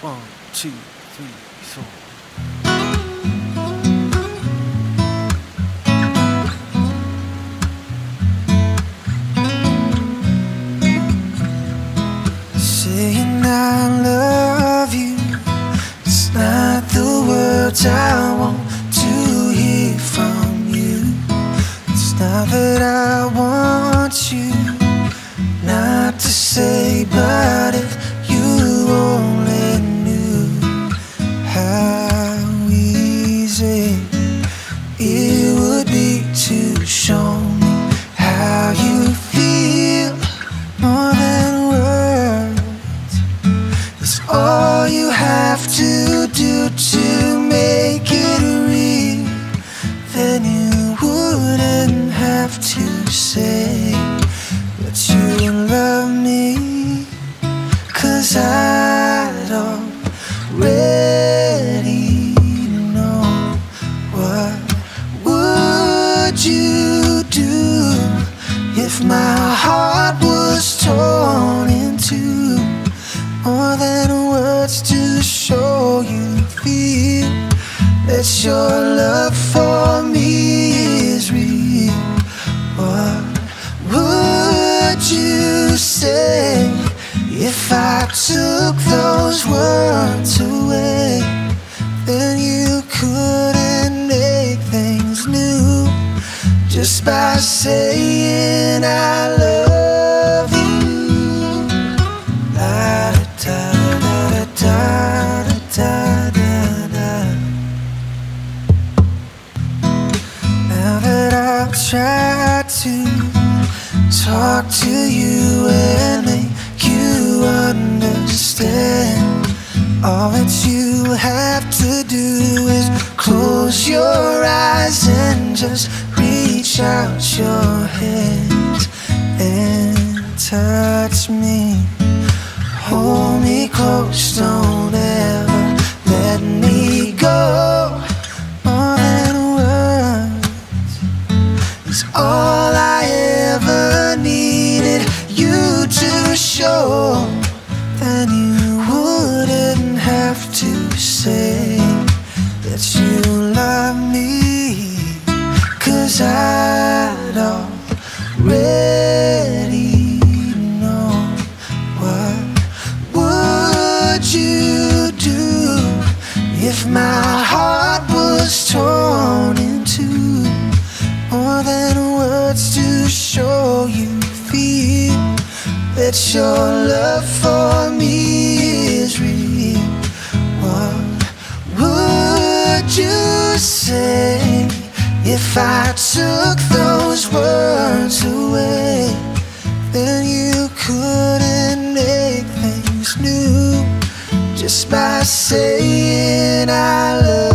1, 2, 3, 4. Saying I love you, it's not the words I want to hear from you. It's not that I want you not to say, but if you only knew how easy it would be to show me how you feel. More than words, it's all you have to do to make it real. Then you wouldn't have to say that you love me, 'cause I'd already know. What would you do if my heart was torn in two? More than words to show you feel that your love for me is real. What would you say if I took those words away? Then you couldn't make things new just by saying I love you. Da da da da da da da. Now that I've tried to talk to you and make you understand, all that you have to do is close your eyes and just reach out your hands and touch me. Hold me close, don't ever let me go. More than words is all I ever needed you to show. Then you wouldn't have to say that you love me, 'cause I'd already know. What would you do if my heart was torn in two? More than words to show you feel that your love for me is real. What would you say if I took those words away? Then you couldn't make things new just by saying I love you.